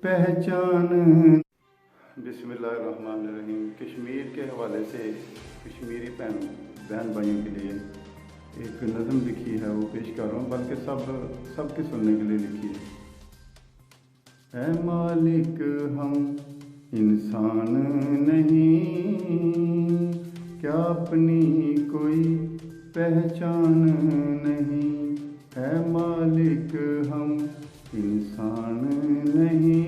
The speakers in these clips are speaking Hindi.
पहचान। बिस्मिल्लाहिर्रहमानिर्रहीम। कश्मीर के हवाले से कश्मीरी बहन भाइयों के लिए एक नज़म लिखी है, वो पेश कर रहा हूँ, बल्कि सबके सुनने के लिए लिखी है। ऐ मालिक हम इंसान नहीं, क्या अपनी कोई पहचान नहीं। ऐ मालिक हम इंसान नहीं,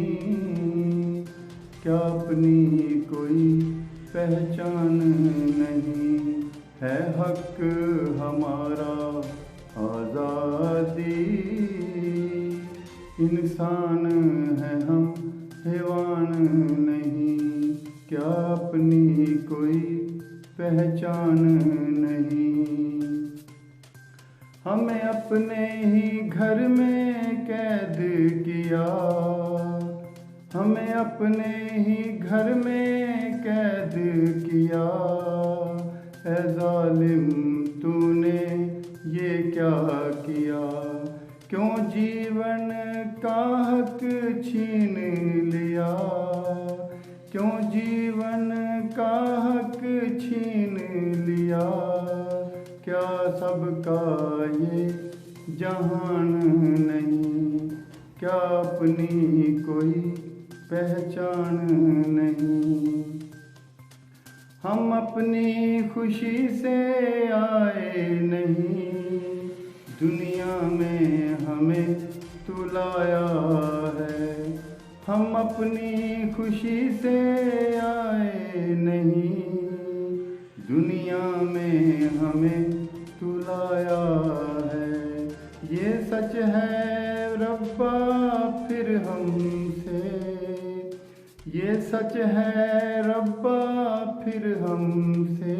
क्या अपनी कोई पहचान नहीं। है हक हमारा आज़ादी, इंसान है हम हैवान नहीं। क्या अपनी कोई पहचान नहीं। हमें अपने ही घर में कैद किया, हमें अपने ही घर में कैद किया। ऐ जालिम तूने ये क्या किया। क्यों जीवन का हक छीन लिया, क्यों जीवन का हक छीन लिया। क्या सबका ये जहान नहीं, क्या अपनी कोई पहचान नहीं। हम अपनी खुशी से आए नहीं, दुनिया में हमें तू लाया है। हम अपनी खुशी से आए नहीं, दुनिया में हमें तू लाया है। ये सच है रब्बा फिर हमसे, ये सच है रब्बा फिर हमसे।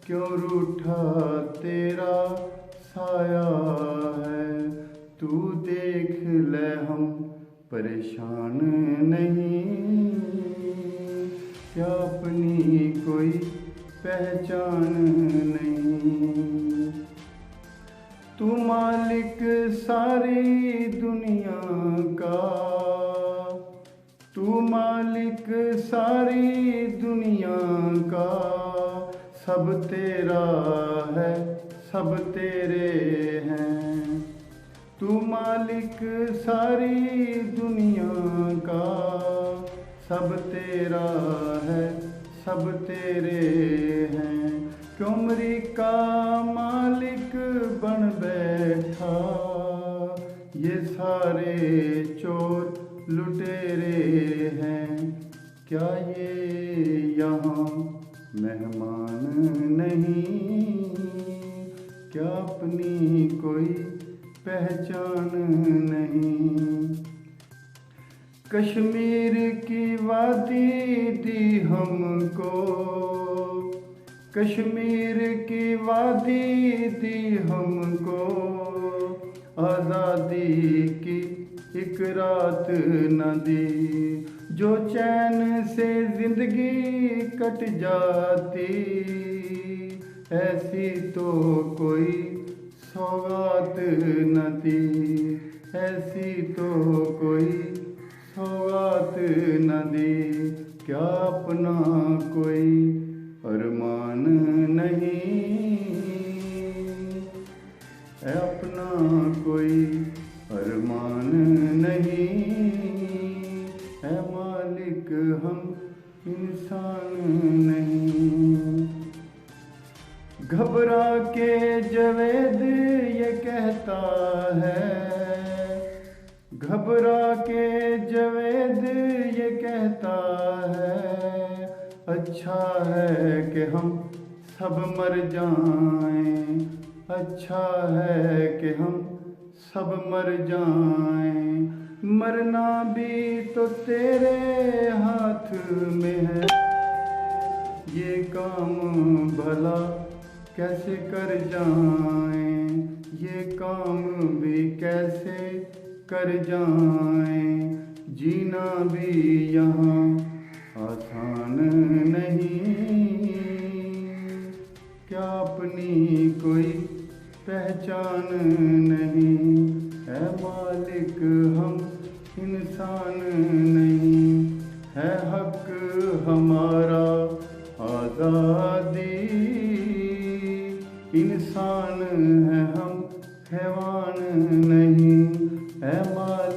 क्यों रूठा तेरा साया है। तू देख ले हम परेशान नहीं, क्या अपनी कोई पहचान नहीं। तू मालिक सारी दुनिया का, तू मालिक सारी दुनिया का। सब तेरा है, सब तेरे हैं। तू मालिक सारी दुनिया का, सब तेरा है, सब तेरे हैं। क्यों अमेरिका मालिक बन बैठा, ये सारे चोर लुटेरे हैं। क्या ये यहाँ मेहमान नहीं, क्या अपनी कोई पहचान नहीं। कश्मीर की वादी दी हमको, कश्मीर की वादी दी हमको। आज़ादी की एक रात न दी, जो चैन से जिंदगी कट जाती। ऐसी तो कोई सौगात न थी, ऐसी तो कोई सौगात न दी। क्या अपना कोई अरमान नहीं, अपना कोई अरमान नहीं। है मालिक हम इंसान नहीं। घबरा के जवेद ये कहता है, घबरा के जवेद ये कहता है। अच्छा है कि हम सब मर जाएं, अच्छा है कि हम सब मर जाएं। मरना भी तो तेरे हाथ में है, ये काम भला कैसे कर जाएं। ये काम भी कैसे कर जाएं। जीना भी यहाँ आसान नहीं, क्या अपनी कोई पहचान नहीं। है मालिक हम इंसान इंसान नहीं, है हक हमारा आज़ादी। इंसान है हम, हैवान नहीं, है मालिक